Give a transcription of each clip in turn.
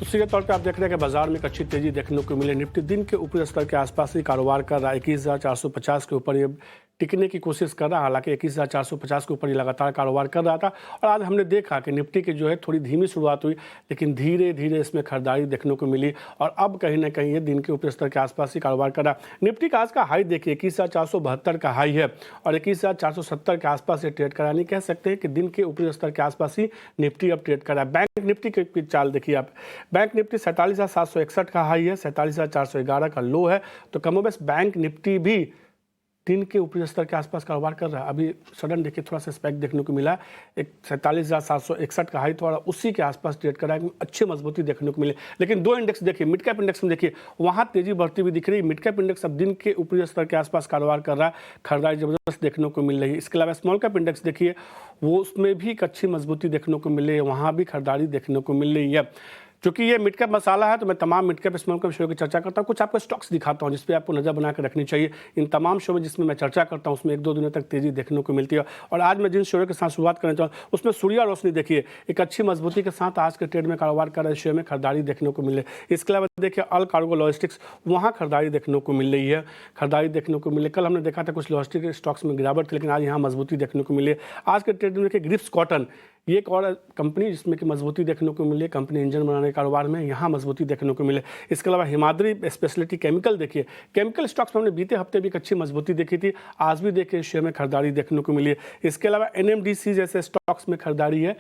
सीधे तौर पे आप देख रहे हैं कि बाजार में एक अच्छी तेजी देखने को मिली। निफ्टी दिन के ऊपरी स्तर के आसपास ही कारोबार कर रहा है। 21,450 के ऊपर ये टिकने की कोशिश कर रहा है। हालांकि 21,450 के ऊपर ये लगातार कारोबार कर रहा था और आज हमने देखा कि निफ्टी की जो है थोड़ी धीमी शुरुआत हुई, लेकिन धीरे धीरे इसमें खरीदारी देखने को मिली और अब कहीं ना कहीं ये दिन के ऊपरी स्तर के आसपास ही कारोबार कर रहा है। निफ्टी का आज का हाई देखिए 21,472 का हाई है और 21,470 के आसपास ये ट्रेड करा। नहीं कह सकते हैं कि दिन के ऊपरी स्तर के आसपास ही निफ्टी अब ट्रेड कर रहा है। बैंक निफ्टी की चाल देखिए आप, बैंक निफ्टी 47,761 का हाई है, 47,411 का लो है। तो कमोबेश बैंक निफ्टी भी दिन के ऊपरी स्तर के आसपास कारोबार कर रहा है। अभी सडन देखिए थोड़ा सा स्पैक देखने को मिला, एक 47,761 का हाई थोड़ा उसी के आसपास ट्रेड कर रहा है। अच्छी मजबूती देखने को मिले। लेकिन दो इंडेक्स देखिए, मिड कैप इंडेक्स में देखिए वहाँ तेजी बढ़ती हुई दिख रही है। मिड कैप इंडेक्स अब दिन के ऊपरी स्तर के आसपास कारोबार कर रहा है, खरीदारी जबरदस्त देखने को मिल रही है। इसके अलावा स्मॉल कैप इंडेक्स देखिए वो उसमें भी एक अच्छी मजबूती देखने को मिल रही है, वहाँ भी खरीदारी देखने को मिल रही है। क्योंकि ये मिड कैप मसाला है तो मैं तमाम mid cap small cap share की चर्चा करता हूँ। कुछ आपको स्टॉक्स दिखाता हूँ जिसपे आपको नजर बना कर रखनी चाहिए। इन तमाम शेयर में जिसमें मैं चर्चा करता हूँ उसमें एक दो दिनों तक तेजी देखने को मिलती है। और आज मैं जिन शेयरों के साथ शुरुआत करना चाहूँ उसमें सूर्या रोशनी देखिए एक अच्छी मजबूती के साथ आज के ट्रेड में कारोबार कर रहे शेयर में खरीदारी देखने को मिले। इसके अलावा देखिए अल कार्गो लॉजिस्टिक्स, वहाँ खरीदारी देखने को मिल रही है, खरीदारी देखने को मिले। कल हमने देखा था कुछ लॉजिस्टिक स्टॉक्स में गिरावट थी, लेकिन आज यहाँ मजबूती देखने को मिली। आज के ट्रेड में देखिए ग्रिप्स कॉटन, ये एक और कंपनी जिसमें कि मजबूती देखने को मिले। कंपनी इंजन बनाने के कारोबार में यहाँ मजबूती देखने को मिले। इसके अलावा हिमाद्री स्पेशलिटी केमिकल देखिए, केमिकल स्टॉक्स में हमने बीते हफ्ते भी एक अच्छी मजबूती देखी थी, आज भी देखिए शेयर में खरीदारी देखने को मिली। इसके अलावा एनएमडीसी जैसे स्टॉक्स में खरीदारी है,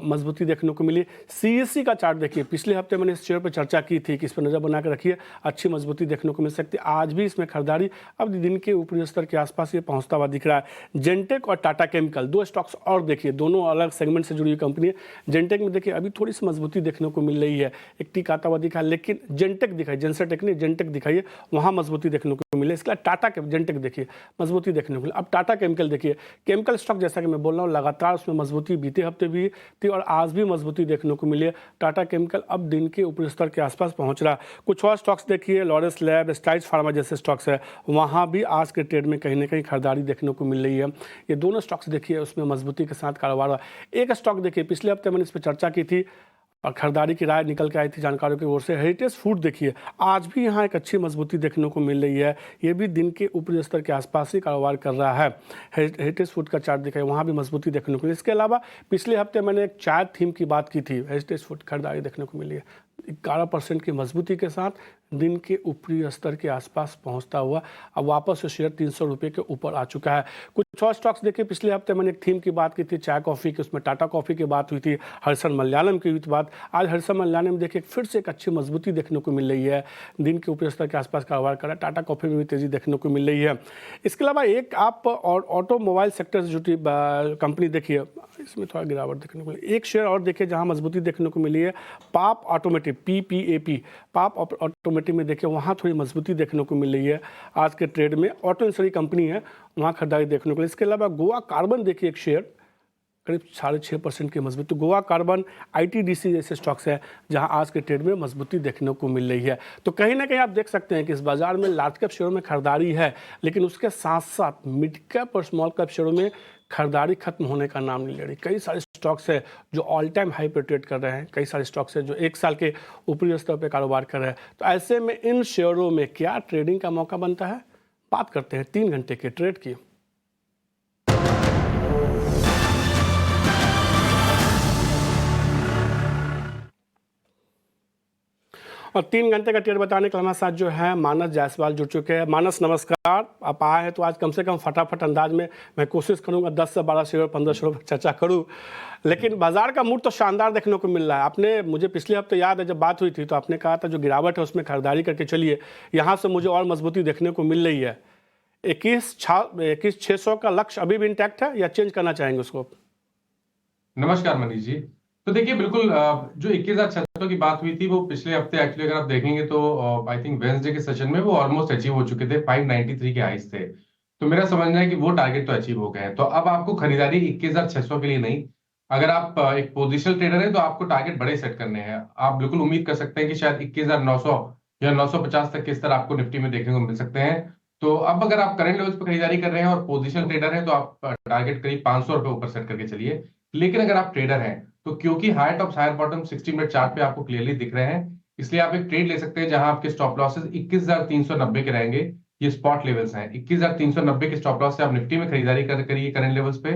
मजबूती देखने को मिली। सीएससी का चार्ट देखिए, पिछले हफ्ते मैंने इस शेयर पर चर्चा की थी कि इस पर नज़र बना कर रखिए, अच्छी मजबूती देखने को मिल सकती है। आज भी इसमें खरीदारी अब दिन के ऊपरी स्तर के आसपास ये पहुंचता हुआ दिख रहा है। जेनटेक और टाटा केमिकल दो स्टॉक्स और देखिए, दोनों अलग सेगमेंट से जुड़ी हुई कंपनी है। जेनटेक में देखिए अभी थोड़ी सी मजबूती देखने को मिल रही है, एक टिक आता हुआ दिखा, लेकिन जेनटेक दिखाई, जेंसेटेक नहीं जेनटेक दिखाइए, वहाँ मजबूती देखने को मिले। इसके अलावा टाटा जेनटेक देखिए मजबूती देखने को मिले। अब टाटा केमिकल देखिए, केमिकल स्टॉक जैसा कि मैं बोल रहा हूँ लगातार उसमें मजबूती बीते हफ्ते भी थी और आज भी मजबूती देखने को मिली है। टाटा केमिकल अब दिन के ऊपरी स्तर के आसपास पहुंच रहा है। कुछ और स्टॉक्स देखिए, लॉरेंस लैब, स्ट्राइड्स फार्मा जैसे स्टॉक्स है, वहां भी आज के ट्रेड में कहीं ना कहीं खरीदारी देखने को मिल रही है। ये दोनों स्टॉक्स देखिए उसमें मजबूती के साथ कारोबार हुआ। एक स्टॉक देखिए पिछले हफ्ते मैंने इस पर चर्चा की थी और खरीदारी की राय निकल के आई थी जानकारों की ओर से, हेरिटेज फूड देखिए आज भी यहाँ एक अच्छी मजबूती देखने को मिल रही है। ये भी दिन के ऊपरी स्तर के आसपास ही कारोबार कर रहा है। हेरिटेज फूड का चार्ट दिखाई, वहाँ भी मजबूती देखने को मिली। इसके अलावा पिछले हफ्ते मैंने एक चाय थीम की बात की थी, हेरिटेज फूड खरीदारी देखने को मिली है 11% की मजबूती के साथ दिन के ऊपरी स्तर के आसपास पहुंचता हुआ अब वापस से शेयर 300 रुपये के ऊपर आ चुका है। कुछ और स्टॉक्स देखिए, पिछले हफ्ते मैंने एक थीम की बात की थी चाय कॉफ़ी की, उसमें टाटा कॉफ़ी की बात हुई थी, हर्षल मलयालम की हुई थी बात। आज हर्षल मलयालम में देखिए फिर से एक अच्छी मजबूती देखने को मिल रही है, दिन के ऊपरी स्तर के आसपास कारोबार कर रहा है। टाटा कॉफ़ी में भी तेज़ी देखने को मिल रही है। इसके अलावा एक आप और ऑटोमोबाइल सेक्टर से जुड़ी कंपनी देखिए, इसमें थोड़ा गिरावट देखने को मिली। एक शेयर और देखिए जहाँ मजबूती देखने को मिली है, पाप ऑटोमेटिव, PPAP, पाप ऑटोमेटिव में देखिए वहाँ थोड़ी मजबूती देखने को मिल रही है। आज के ट्रेड में ऑटो इंडस्ट्री कंपनी है, वहाँ खरीदारी देखने को मिली। इसके अलावा गोवा कार्बन देखिए एक शेयर करीब 6.5% की मजबूती। तो गोवा कार्बन, ITDC जैसे स्टॉक्स है जहां आज के ट्रेड में मजबूती देखने को मिल रही है। तो कहीं ना कहीं आप देख सकते हैं कि इस बाजार में लार्ज कैप शेयरों में खरीदारी है, लेकिन उसके साथ साथ मिड कैप और स्मॉल कैप शेयरों में खरीदारी खत्म होने का नाम नहीं ले रही। कई सारे स्टॉक्स है जो ऑल टाइम हाई पर ट्रेड कर रहे हैं, कई सारे स्टॉक्स है जो एक साल के ऊपरी स्तर पर कारोबार कर रहे हैं। तो ऐसे में इन शेयरों में क्या ट्रेडिंग का मौका बनता है, बात करते हैं 3 घंटे के ट्रेड की। और 3 घंटे का ट्रेड बताने के हमारे साथ जो है मानस जायसवाल जुड़ चुके हैं। मानस नमस्कार, आप आए हैं तो आज कम से कम फटाफट अंदाज में मैं कोशिश करूंगा 10 से 12 शेयर 15 शेयर पर चर्चा करूं, लेकिन बाजार का मूड तो शानदार देखने को मिल रहा है। आपने मुझे पिछले हफ्ते याद है जब बात हुई थी तो आपने कहा था जो गिरावट है उसमें खरीदारी करके चलिए, यहाँ से मुझे और मजबूती देखने को मिल रही है। 21,600 का लक्ष्य अभी भी इंटैक्ट है या चेंज करना चाहेंगे उसको? नमस्कार मनीष जी। तो देखिए बिल्कुल जो 21,600 की बात हुई थी वो पिछले हफ्ते एक्चुअली अगर आप देखेंगे तो आई थिंक वेडनेसडे के सेशन में वो ऑलमोस्ट अचीव हो चुके थे, 593 के हाइस थे। तो मेरा समझना है कि वो टारगेट तो अचीव हो गए हैं। तो अब आपको खरीदारी 21,600 के लिए नहीं, अगर आप एक पोजिशनल ट्रेडर हैं तो आपको टारगेट बड़े सेट करने हैं। आप बिल्कुल उम्मीद कर सकते हैं कि शायद 21,900 या 950 तक के स्तर आपको निफ्टी में देखने को मिल सकते हैं। तो अब अगर आप करंट लेवल्स पर खरीदारी कर रहे हैं और पोजिशनल ट्रेडर हैं तो आप टारगेट करीब 500 रुपए ऊपर सेट करके चलिए। लेकिन अगर आप ट्रेडर हैं तो क्योंकि higher tops higher bottom 60 minute chart पे आपको क्लियरली दिख रहे हैं, इसलिए आप एक ट्रेड ले सकते हैं जहां आपके स्टॉप लॉसेस 21,390 के रहेंगे। ये स्पॉट लेवल्स हैं, 21,390 के स्टॉप लॉस से आप निफ्टी में खरीदारी करिए करंट लेवल्स पे,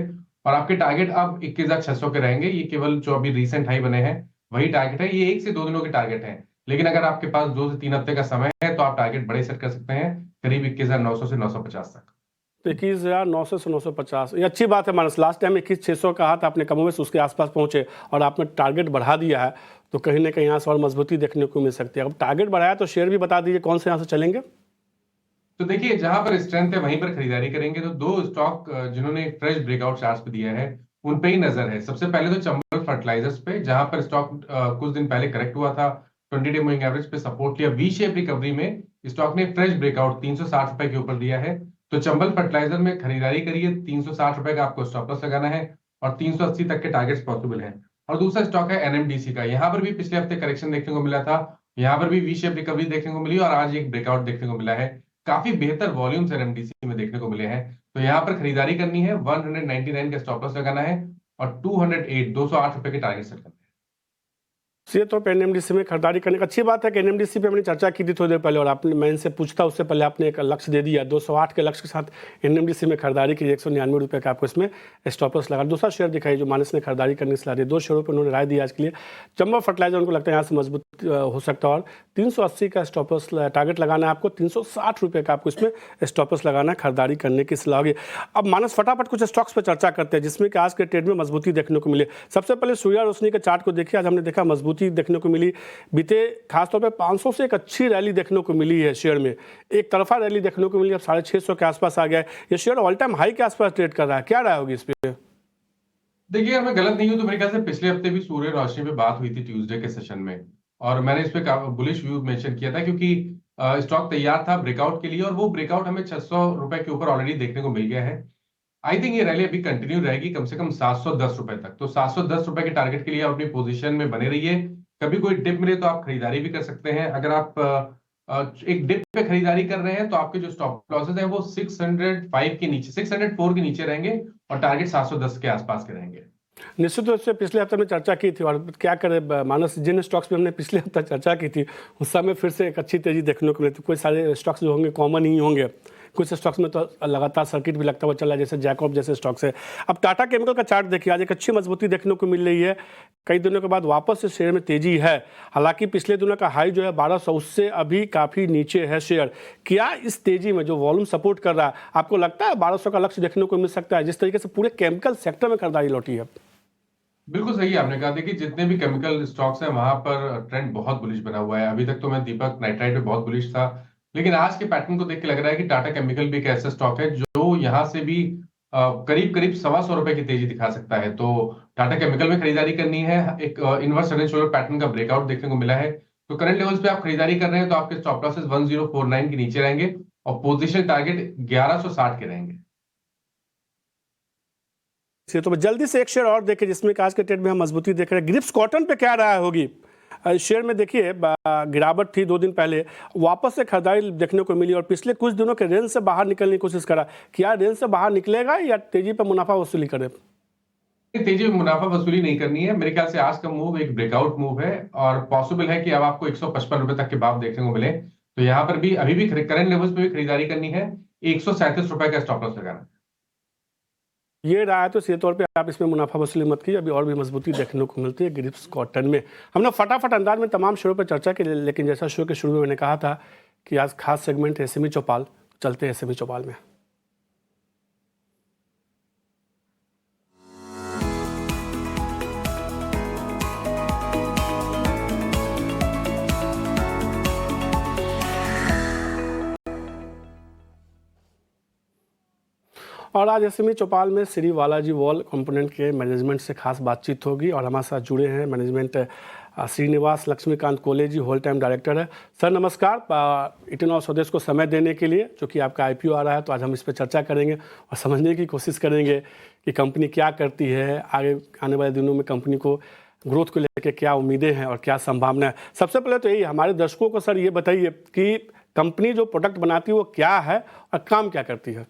और आपके टारगेट अब 21,600 के रहेंगे। ये केवल जो अभी रिसेंट हाई बने हैं वही टारगेट है, ये 1 से 2 दिनों के टारगेट है। लेकिन अगर आपके पास 2 से 3 हफ्ते का समय है तो आप टारगेट बड़े सेट कर सकते हैं, करीब 21,900 से 950 तक। तो 21,900 से 950, ये अच्छी बात है मानस। लास्ट टाइम 21,600 कहा था आपने, कमोबेश उसके आसपास पहुंचे और आपने टारगेट बढ़ा दिया है, तो कहीं ना कहीं यहाँ से और मजबूती देखने को मिल सकती है। अब टारगेट बढ़ाया तो शेयर भी बता दीजिए कौन से यहाँ से चलेंगे। तो देखिए, जहां पर स्ट्रेंथ है वहीं पर खरीदारी करेंगे। तो दो स्टॉक जिन्होंने फ्रेश ब्रेकआउट चार्ट्स पे दिया है उन पे ही नजर है। सबसे पहले तो चंबल फर्टिलाइजर्स पे, जहां पर स्टॉक कुछ दिन पहले करेक्ट हुआ था, 20 डे मूविंग एवरेज पे सपोर्ट लिया, वी शेप रिकवरी में स्टॉक ने फ्रेश ब्रेकआउट 360 रुपए के ऊपर दिया है। तो चंबल फर्टिलाइजर में खरीदारी करिए, 360 रुपए का आपको स्टॉप लॉस लगाना है और 380 तक के टारगेट्स पॉसिबल है। और दूसरा स्टॉक है एनएमडीसी का, यहाँ पर भी पिछले हफ्ते करेक्शन देखने को मिला था, यहाँ पर भी वी शेप रिकवरी देखने को मिली और आज एक ब्रेकआउट देखने को मिला है। काफी बेहतर वॉल्यूम्स एनएमडीसी में देखने को मिले हैं। तो यहाँ पर खरीदारी करनी है, 199 का स्टॉप लॉस लगाना है और 208 रुपए के टारगेट सेट करना है। सीधे तौर पर एनएमडीसी में खरीदारी करने का अच्छी बात है कि एनएमडीसी पे हमने चर्चा की थी थोड़ी देर पहले, और आपने, मैं इनसे पूछता उससे पहले आपने एक लक्ष्य दे दिया 208 के लक्ष्य के साथ एनएमडीसी में खरीदारी की, 199 रुपये का आपको इसमें स्टॉप लॉस लगा। दूसरा शेयर दिखाई जो मानस ने खरीदारी करने की सलाह दी, 2 शेयरों पर उन्होंने राय दी आज के लिए। चंबल फर्टिलाइजर उनको लगता है यहाँ से मजबूत हो सकता है, और 380 का स्टॉप लॉस टारगेट लगाना है आपको, 360 रुपये का आपको इसमें स्टॉप लॉस लगाना है, खरीदारी करने की सलाह होगी। अब मानस फटाफट कुछ स्टॉक्स पर चर्चा करते हैं जिसमें कि आज के ट्रेड में मजबूती देखने को मिले। सबसे पहले सूर्या रोशनी के चार्ट को देखिए, आज हमने देखा मजबूती देखने को मिली। बीते खासतौर पे 500 से एक अच्छी रैली देखने को मिली है शेयर में, एक तरफा रैली देखने को मिली, अब 650 के आसपास आ गया है। ये शेयर ऑल टाइम हाई के आसपास ट्रेड कर रहा है, क्या राय होगी इस पे? देखिए, अगर मैं गलत नहीं हूं तो मेरे ख्याल से पिछले हफ्ते भी सूर्य रोशनी पे बात हुई थी ट्यूसडे के सेशन में, और मैंने इस पे बुलिश व्यू मेंशन किया था क्योंकि स्टॉक तैयार था ब्रेकआउट के लिए, और वो ब्रेकआउट हमें 600 रुपए के ऊपर ऑलरेडी देखने को मिल गया है। आई थिंक ये रैली अभी कंटिन्यू रहेगी कम से कम 710 रुपए तक। तो 710 रुपए के टारगेट के लिए अपनी पोजीशन में बने रहिए। कभी कोई डिप मिले तो आप खरीदारी भी कर सकते हैं। अगर आप एक डिप पे खरीदारी कर रहे हैं तो आपके जो स्टॉप लॉसेस हैं वो 605 के नीचे, 604 के नीचे रहेंगे और टारगेट 710 के आसपास के रहेंगे। निश्चित रूप से पिछले हफ्ते में चर्चा की थी, और क्या करें मानस, जिन स्टॉक्स में हमने पिछले हफ्ते चर्चा की थी उस समय फिर से एक अच्छी तेजी देखने को मिली थी। कोई सारे स्टॉक्स जो होंगे कॉमन ही होंगे, कुछ स्टॉक्स में तो लगातार सर्किट भी लगता हुआ चला है, जैसे जैकॉब जैसे स्टॉक्स है। अब टाटा केमिकल का चार्ट देखिए, आज एक अच्छी मजबूती देखने को मिल रही है, कई दिनों के बाद वापस से शेयर में तेजी है। हालांकि पिछले दिनों का हाई जो है 1200, उससे अभी काफ़ी नीचे है शेयर। क्या इस तेजी में जो वॉल्यूम सपोर्ट कर रहा है, आपको लगता है 1200 का लक्ष्य देखने को मिल सकता है, जिस तरीके से पूरे केमिकल सेक्टर में खरीदारी लौटी है? बिल्कुल सही आपने कहा। देखिए, जितने भी केमिकल स्टॉक्स हैं वहां पर ट्रेंड बहुत बुलिश बना हुआ है। अभी तक तो मैं दीपक नाइट्राइट पे बहुत बुलिश था, लेकिन आज के पैटर्न को देख के लग रहा है कि टाटा केमिकल भी एक ऐसा स्टॉक है जो यहां से भी करीब करीब 125 रुपए की तेजी दिखा सकता है। तो टाटा केमिकल में खरीदारी करनी है। एक inverse head and shoulder pattern का ब्रेकआउट देखने को मिला है, तो करंट लेवल्स पे आप खरीदारी कर रहे हैं तो आपके स्टॉप लॉसेस 1049 के नीचे रहेंगे और पोजीशन टारगेट 1160 के रहेंगे। तो जल्दी से एक शेयर और देखें जिसमें आज के ट्रेड में हम मजबूती देख रहे हैं, ग्रिप्स कॉटन पे क्या राय होगी? शेयर में देखिए गिरावट थी 2 दिन पहले, वापस से खरीदारी देखने को मिली और पिछले कुछ दिनों के रेंज से बाहर निकलने की कोशिश करा। क्या रेंज से बाहर निकलेगा या तेजी पर मुनाफा वसूली करे? तेजी में मुनाफा वसूली नहीं करनी है। मेरे ख्याल से आज का मूव एक ब्रेकआउट मूव है और पॉसिबल है कि अब आपको 155 रुपए तक के भाव देखने को मिले। तो यहाँ पर भी अभी भी करंट लेवल्स पे भी खरीदारी करनी है, 137 रुपए का स्टॉप लॉस लगाना है। ये रहा है तो सीधे तौर पे आप इसमें मुनाफा वसूली मत कीजिए, अभी और भी मजबूती देखने को मिलती है ग्रिप्स कॉटन में। हमने फटाफट अंदाज में तमाम शेयरों पर चर्चा की, लेकिन जैसा शो के शुरू में मैंने कहा था कि आज खास सेगमेंट है एसएमई चौपाल, चलते हैं एसएमई चौपाल में। और आज एसएमई चौपाल में श्री बालाजी वॉल कंपोनेंट के मैनेजमेंट से खास बातचीत होगी, और हमारे साथ जुड़े हैं मैनेजमेंट श्रीनिवास लक्ष्मीकांत कोले जी, होल टाइम डायरेक्टर है। सर नमस्कार, इटनॉल स्वदेश को समय देने के लिए, जो कि आपका आईपीओ आ रहा है तो आज हम इस पर चर्चा करेंगे और समझने की कोशिश करेंगे कि कंपनी क्या करती है, आगे आने वाले दिनों में कंपनी को ग्रोथ को लेकर क्या उम्मीदें हैं और क्या संभावना है। सबसे पहले तो यही हमारे दर्शकों को सर ये बताइए कि कंपनी जो प्रोडक्ट बनाती है वो क्या है और काम क्या करती है?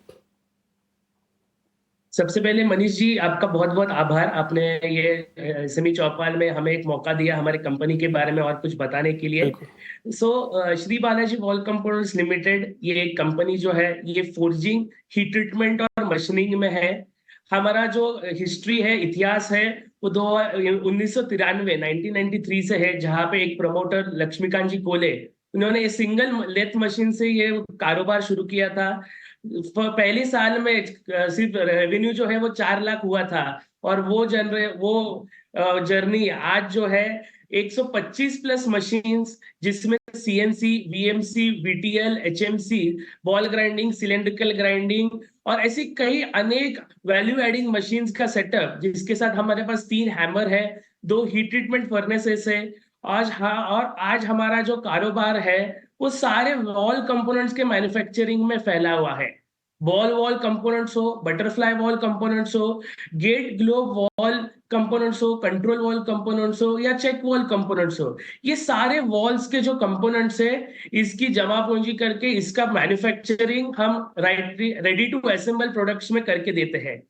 सबसे पहले मनीष जी, आपका बहुत बहुत आभार। आपने ये सेमी चौपाल में हमें एक मौका दिया हमारी कंपनी के बारे में और कुछ बताने के लिए। बिल्कुल। Shri Balaji wall components limited, ये एक कंपनी जो है ये फोर्जिंग, हीट ट्रीटमेंट और मशीनिंग में है। हमारा जो हिस्ट्री है, इतिहास है, वो 1993 1993 से है, जहाँ पे एक प्रमोटर लक्ष्मीकांत जी कोले, उन्होंने सिंगल लेथ मशीन से ये कारोबार शुरू किया था। पहले साल में सिर्फ रेवेन्यू जो है वो 4 लाख हुआ था, और वो जर्नी आज जो है 125 प्लस मशीन्स, जिसमें CNC, VMC, VTL, HMC, ball grinding, cylindrical grinding और ऐसी कई अनेक वैल्यू एडिंग मशीन्स का सेटअप, जिसके साथ हमारे पास 3 हैमर है, 2 हीट ट्रीटमेंट फर्नेसेस है। आज हमारा जो कारोबार है वो सारे वॉल कंपोनेंट्स के मैन्युफैक्चरिंग में फैला हुआ है। बॉल वॉल कंपोनेंट्स हो, बटरफ्लाई वॉल कंपोनेंट्स हो, गेट ग्लोब वॉल कंपोनेंट्स हो, कंट्रोल वॉल कंपोनेंट्स हो या चेक वॉल कंपोनेंट्स हो, ये सारे वॉल्स के जो कंपोनेंट्स है, इसकी जमा पूंजी करके इसका मैन्युफैक्चरिंग हम रेडी टू असेंबल प्रोडक्ट्स में करके देते हैं।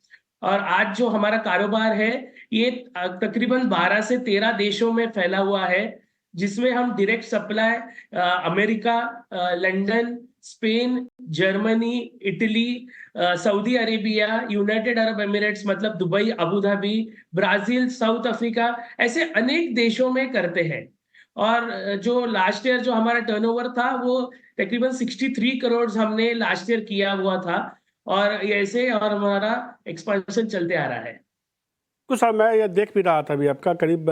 और आज जो हमारा कारोबार है, ये तकरीबन 12 से 13 देशों में फैला हुआ है, जिसमें हम direct supply America, London, Spain, Germany, Italy, Saudi Arabia, United Arab Emirates मतलब Dubai, Abu Dhabi, Brazil, South Africa, ऐसे अनेक देशों में करते हैं। और जो लास्ट ईयर जो हमारा टर्नओवर था, वो तकरीबन 63 करोड़ हमने लास्ट ईयर किया हुआ था, और ऐसे और हमारा एक्सपेंशन चलते आ रहा है। तो सर, मैं ये देख भी रहा था अभी आपका करीब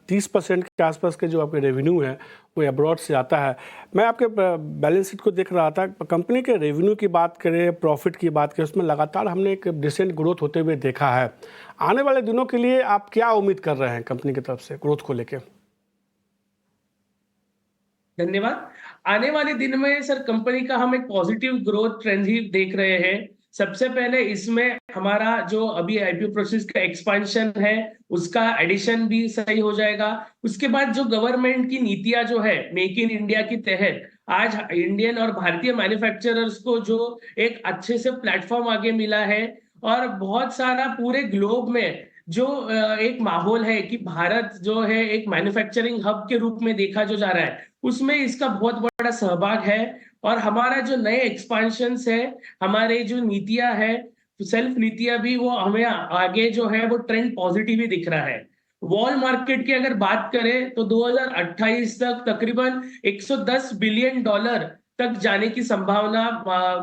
30% के आसपास के जो आपके रेवेन्यू है वो अब्रॉड से आता है। मैं आपके बैलेंस शीट को देख रहा था, कंपनी के रेवेन्यू की बात करें, प्रॉफिट की बात करें, उसमें लगातार हमने एक डिसेंट ग्रोथ होते हुए देखा है। आने वाले दिनों के लिए आप क्या उम्मीद कर रहे हैं कंपनी की तरफ से ग्रोथ को लेकर? धन्यवाद। आने वाले दिन में सर कंपनी का हम एक पॉजिटिव ग्रोथ ट्रेंड ही देख रहे हैं। सबसे पहले इसमें हमारा जो अभी आईपीओ प्रोसेस का एक्सपेंशन है, उसका एडिशन भी सही हो जाएगा। उसके बाद जो गवर्नमेंट की नीतियां जो है मेक इन इंडिया के तहत, आज इंडियन और भारतीय मैन्युफैक्चरर्स को जो एक अच्छे से प्लेटफॉर्म आगे मिला है, और बहुत सारा पूरे ग्लोब में जो एक माहौल है कि भारत जो है एक मैन्युफैक्चरिंग हब के रूप में देखा जो जा रहा है, उसमें इसका बहुत बड़ा सहभाग है। और हमारा जो नए एक्सपेंशंस है, हमारे जो नीतियां है, सेल्फ नीतियां भी, वो हमें आगे जो है वो ट्रेंड पॉजिटिव ही दिख रहा है। वॉल मार्केट की अगर बात करें तो 2028 तक तकरीबन $110 बिलियन तक जाने की संभावना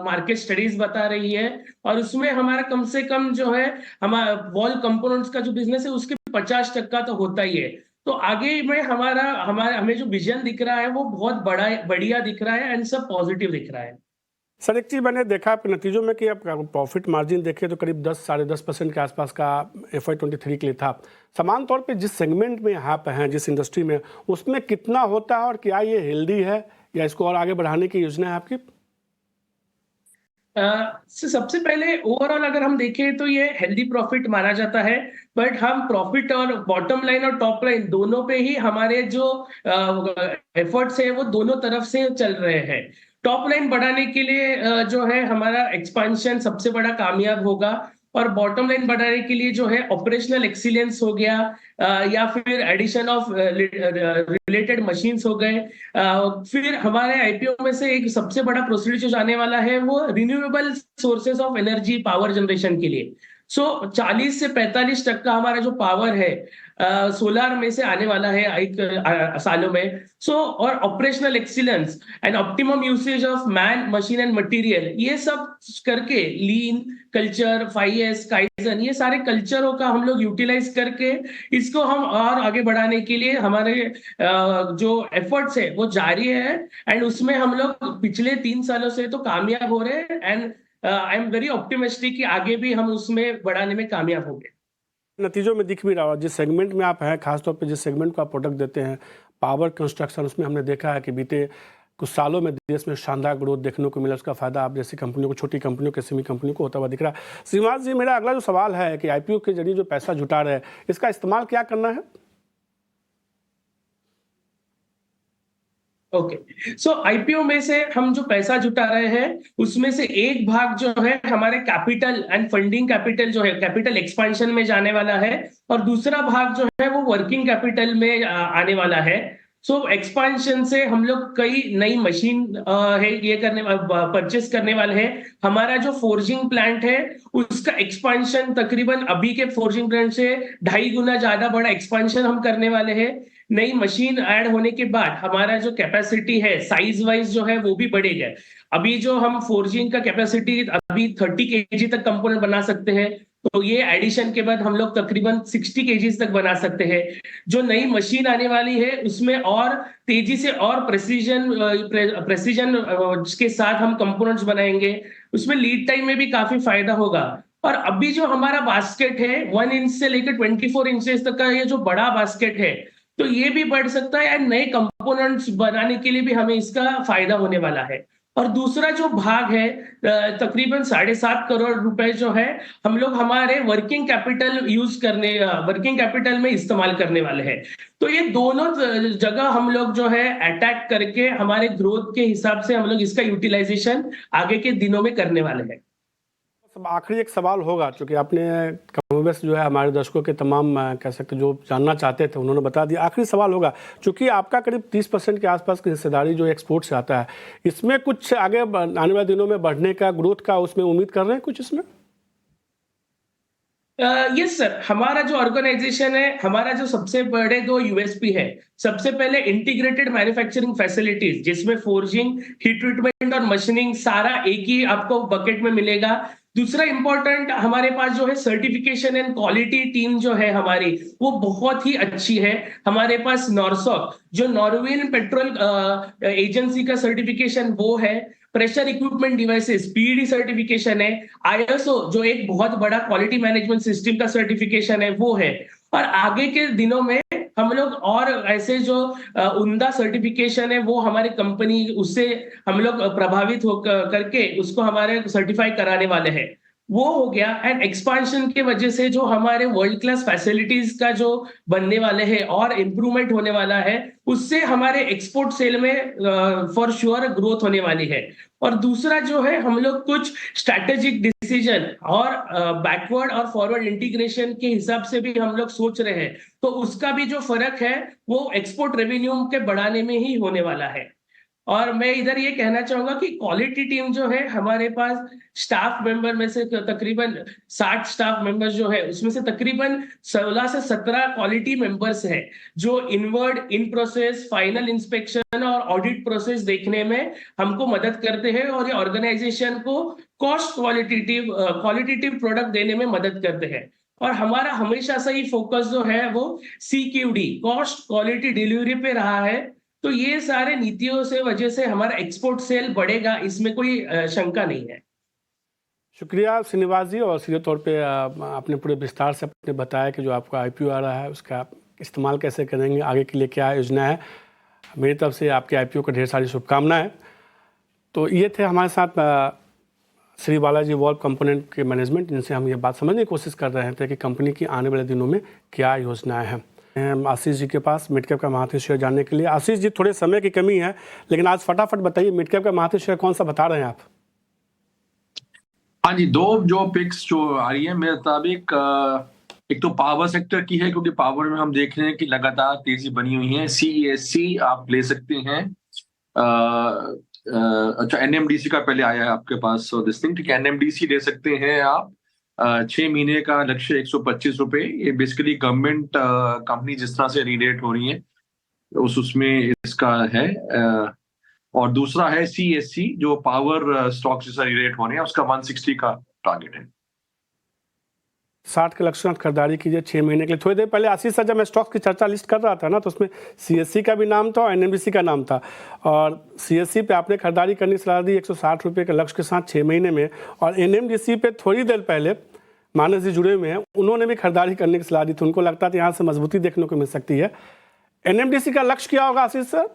मार्केट स्टडीज बता रही है। और उसमें हमारा कम से कम जो है हमारा वॉल कंपोनेंट्स का जो बिजनेस है, उसके 50% तो होता ही है। तो आगे में हमें जो विजन दिख रहा है वो बहुत बढ़िया दिख रहा है, एंड सब पॉजिटिव दिख रहा है। सर, एक चीज़ मैंने देखा आपके नतीजों में कि आपका प्रॉफिट मार्जिन देखें तो करीब 10-10.5% के आसपास का FY23 के लिए था। समान तौर पे जिस सेगमेंट में यहाँ पे हैं, जिस इंडस्ट्री में, उसमें कितना होता है और क्या ये हेल्दी है या इसको और आगे बढ़ाने की योजना है आपकी? सबसे पहले ओवरऑल अगर हम देखें तो ये हेल्दी प्रॉफिट माना जाता है, बट हम प्रॉफिट और बॉटम लाइन और टॉप लाइन दोनों पे ही हमारे जो एफर्ट्स है वो दोनों तरफ से चल रहे हैं। टॉप लाइन बढ़ाने के लिए जो है हमारा एक्सपेंशन सबसे बड़ा कामयाब होगा, और बॉटम लाइन बढ़ाने के लिए जो है ऑपरेशनल एक्सीलेंस हो गया, या फिर एडिशन ऑफ रिलेटेड मशीन्स हो गए। फिर हमारे आईपीओ में से एक सबसे बड़ा प्रोसीड जो जाने वाला है वो renewable sources of energy power generation के लिए। 40 से 45% का हमारा जो पावर है सोलार में से आने वाला है एक सालों में। और operational excellence and optimum usage of man, machine and material, ये सब करके लीन कल्चर, 5S, काइजन, ये सारे कल्चरों का हम लोग यूटिलाइज करके इसको हम और आगे बढ़ाने के लिए हमारे जो एफर्ट्स है वो जारी है। एंड उसमें हम लोग पिछले 3 सालों से तो कामयाब हो रहे हैं, and I am very optimistic कि आगे भी हम उसमें बढ़ाने में कामयाब होंगे। नतीजों में दिख भी रहा है जिस सेगमेंट में आप हैं, खासतौर पे जिस सेगमेंट को आप प्रोडक्ट देते हैं, पावर कंस्ट्रक्शन, उसमें हमने देखा है कि बीते कुछ सालों में देश में शानदार ग्रोथ देखने को मिला। उसका फायदा आप जैसी कंपनियों को, छोटी कंपनियों के, सेमी कंपनियों को होता हुआ दिख रहा है। श्रीनिवास जी, मेरा अगला जो सवाल है कि आईपीओ के जरिए जो पैसा जुटा रहे हैं, इसका इस्तेमाल क्या करना है? ओके, सो आईपीओ में से हम जो पैसा जुटा रहे हैं उसमें से एक भाग जो है हमारे कैपिटल एंड फंडिंग कैपिटल जो है कैपिटल एक्सपेंशन में जाने वाला है, और दूसरा भाग जो है वो वर्किंग कैपिटल में आने वाला है। सो एक्सपेंशन से हम लोग कई नई मशीन है ये परचेस करने वाले हैं। हमारा जो फोर्जिंग प्लांट है उसका एक्सपेंशन तकरीबन अभी के फोर्जिंग प्लांट से 2.5 गुना ज्यादा बड़ा एक्सपेंशन हम करने वाले हैं। नई मशीन ऐड होने के बाद हमारा जो कैपेसिटी है साइज वाइज जो है वो भी बढ़ेगा। अभी जो हम फोर्जिंग का कैपेसिटी अभी 30 केजी तक कंपोनेंट बना सकते हैं, तो ये एडिशन के बाद हम लोग तकरीबन 60 केजीज तक बना सकते हैं। जो नई मशीन आने वाली है उसमें और तेजी से और प्रेसिजन के साथ हम कंपोनेंट्स बनाएंगे, उसमें लीड टाइम में भी काफी फायदा होगा। और अभी जो हमारा बास्केट है 1 इंच से लेकर 24 इंचेस तक का ये जो बड़ा बास्केट है, तो ये भी बढ़ सकता है एंड नए कंपोनेंट्स बनाने के लिए भी हमें इसका फायदा होने वाला है। और दूसरा जो भाग है तकरीबन 7.5 करोड़ रुपए जो है हम लोग हमारे वर्किंग कैपिटल में इस्तेमाल करने वाले हैं। तो ये दोनों जगह हम लोग जो है अटैक करके हमारे ग्रोथ के हिसाब से हम लोग इसका यूटिलाइजेशन आगे के दिनों में करने वाले हैं। आखिरी एक सवाल होगा, क्योंकि आपने कमोबेश जो है हमारे दर्शकों के तमाम कह सकते जो जानना चाहते थे उन्होंने बता दिया। आखिरी सवाल होगा, क्योंकि आपका करीब 30% के आसपास की हिस्सेदारी जो एक्सपोर्ट से आता है, इसमें कुछ आगे आने वाले दिनों में बढ़ने का, ग्रोथ का उसमें उम्मीद कर रहे हैं कुछ इसमें? यस सर, हमारा जो ऑर्गेनाइजेशन है, हमारा जो सबसे बड़े 2 यूएसपी है। सबसे पहले इंटीग्रेटेड मैन्युफैक्चरिंग फैसिलिटीज, जिसमें फोर्जिंग, हीट ट्रीटमेंट और मशीनिंग सारा एक ही आपको बकेट में मिलेगा। दूसरा इंपॉर्टेंट हमारे पास जो है सर्टिफिकेशन एंड क्वालिटी टीम जो है हमारी, वो बहुत ही अच्छी है। हमारे पास नॉरसॉक जो नॉर्वेजियन पेट्रोल एजेंसी का सर्टिफिकेशन वो है, pressure equipment devices PED certification है, आईएसओ जो एक बहुत बड़ा क्वालिटी मैनेजमेंट सिस्टम का सर्टिफिकेशन है वो है। और आगे के दिनों में हम लोग और ऐसे जो उम्दा सर्टिफिकेशन है वो हमारी कंपनी उससे हम लोग प्रभावित हो करके उसको हमारे सर्टिफाई कराने वाले हैं, वो हो गया। एंड एक्सपांशन के वजह से जो हमारे वर्ल्ड क्लास फैसिलिटीज का जो बनने वाले हैं और इम्प्रूवमेंट होने वाला है, उससे हमारे एक्सपोर्ट सेल में फॉर श्योर ग्रोथ होने वाली है। और दूसरा जो है हम लोग कुछ स्ट्रैटेजिक डिसीजन और बैकवर्ड और फॉरवर्ड इंटीग्रेशन के हिसाब से भी हम लोग सोच रहे हैं, तो उसका भी जो फर्क है वो एक्सपोर्ट रेवेन्यू के बढ़ाने में ही होने वाला है। और मैं इधर ये कहना चाहूंगा कि क्वालिटी टीम जो है हमारे पास स्टाफ मेंबर में से तकरीबन 60 स्टाफ मेंबर्स जो है उसमें से तकरीबन 16 से 17 क्वालिटी मेंबर्स हैं जो inward, in process, final inspection और ऑडिट प्रोसेस देखने में हमको मदद करते हैं, और ये ऑर्गेनाइजेशन को कॉस्ट क्वालिटेटिव प्रोडक्ट देने में मदद करते हैं। और हमारा हमेशा से ही फोकस जो है वो CQD, कॉस्ट क्वालिटी डिलीवरी पे रहा है। तो ये सारे नीतियों से वजह से हमारा एक्सपोर्ट सेल बढ़ेगा, इसमें कोई शंका नहीं है। शुक्रिया श्रीनिवास जी, और सीधे तौर पे आपने पूरे विस्तार से आपने बताया कि जो आपका IPO आ रहा है उसका इस्तेमाल कैसे करेंगे, आगे के लिए क्या योजना है। मेरी तरफ से आपके IPO को ढेर सारी शुभकामनाएं। तो ये थे हमारे साथ श्री बालाजी वॉल्व कंपोनेंट के मैनेजमेंट, जिनसे हम ये बात समझने की कोशिश कर रहे थे कि कंपनी की आने वाले दिनों में क्या योजनाएँ हैं। आशीष जी के पास मिड कैप का महारथी शेयर जानने के लिए। आशीष जी, थोड़े समय की कमी है, लेकिन आज फटाफट बताइए मिड कैप का महारथी शेयर कौन सा बता रहे हैं आप? हाँ जी, 2 जो पिक्स जो आ रही है मेरे मुताबिक, एक तो पावर सेक्टर की है, क्योंकि पावर में हम देख रहे हैं कि लगातार तेजी बनी हुई है। CESC आप ले सकते हैं। अच्छा, NMDC का पहले आया है आपके पास, सो दिस थिंग, ठीक है, NMDC ले सकते हैं आप। 6 महीने का लक्ष्य 125 रुपए। ये बेसिकली गवर्नमेंट कंपनी जिस तरह से रीरेट हो रही है उसमें इसका है। और दूसरा है CSC जो पावर स्टॉक जैसा रीरेट हो रहे हैं, उसका 160 का टारगेट है। 60 के लक्ष्य खरीदारी कीजिए 6 महीने के लिए। थोड़ी देर पहले आशीष सर जब मैं स्टॉक्स की चर्चा लिस्ट कर रहा था ना, तो उसमें CSC का भी नाम था और NMDC का नाम था। और CSC पे आपने खरीदारी करने की सलाह दी 160 रुपये के लक्ष्य के साथ 6 महीने में, और NMDC पे थोड़ी देर पहले मानस जी जुड़े हुए हैं, उन्होंने भी खरीदारी करने की सलाह दी, तो उनको लगता है यहाँ से मजबूती देखने को मिल सकती है। NMDC का लक्ष्य क्या होगा आशीष सर?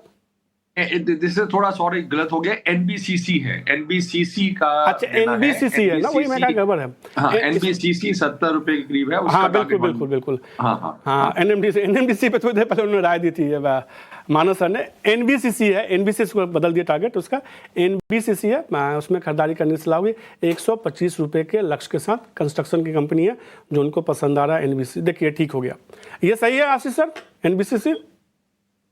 दिस थोड़ा सॉरी गलत हो गया, एनबीसीसी है, एनबीसीसी का अच्छा एनबीसीसी है ना, वही मैं कहा गड़बड़ है। हाँ, एनबीसीसी 70 रुपए के करीब है उसका हाँ बिल्कुल टारगेट बिल्कुल बिल्कुल। हाँ हाँ एनएमडीसी पे थोड़ी देर पहले उन्होंने राय दी थी मानस सर ने। एनबीसीसी है, एनबीसीसी को बदल दिया टारगेट उसका, एनबीसीसी है। उसमें खरीदारी करने की सलाह हुई 125 रुपए के लक्ष्य के साथ। कंस्ट्रक्शन की कंपनी है, जो उनको पसंद आ रहा है एनबीसी। देखिए ठीक हो गया, ये सही है आशीष सर एनबीसीसी?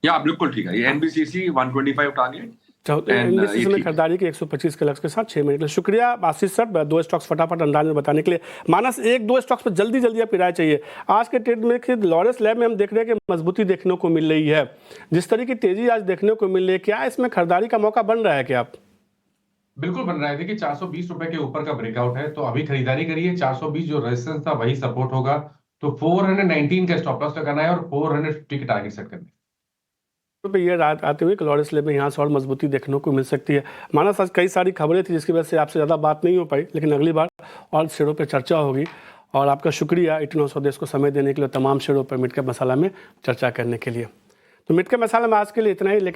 या बिल्कुल ठीक है, ये एनबीसीसी 125 टारगेट एनबीसीसी में खरीदारी के 125 के लक्ष्य के साथ 6 मिनट के लिए। शुक्रिया आशीष सर, 2 स्टॉक्स फटाफट अंदाज में बताने के लिए। मानस 1-2 स्टॉक्स पर जल्दी जल्दी आपकी राय चाहिए। आज के ट्रेड में लॉरेंस लैब में हम देख रहे हैं कि मजबूती देखने को मिल रही है, जिस तरह की तेजी आज देखने को मिल रही है, क्या इसमें खरीदारी का मौका बन रहा है क्या? आप बिल्कुल बन रहा है। देखिए 420 रुपए के ऊपर का ब्रेकआउट है, तो अभी खरीदारी करिए। 420 जो रेजिस्टेंस था वही सपोर्ट होगा, तो 419 का स्टॉप लॉस लगाना है और 450 के टारगेट सेट करना है। पे ये रात आते हुए लॉरेंस लैब में यहाँ से और मजबूती देखने को मिल सकती है। मानस आज कई सारी खबरें थी जिसकी वजह से आपसे ज़्यादा बात नहीं हो पाई, लेकिन अगली बार और शेयरों पे चर्चा होगी। और आपका शुक्रिया 89 स्वदेश को समय देने के लिए, तमाम शेयरों पर मिड कैप मसाला में चर्चा करने के लिए। तो मिड कैप मसाला में आज के लिए इतना ही। लेकिन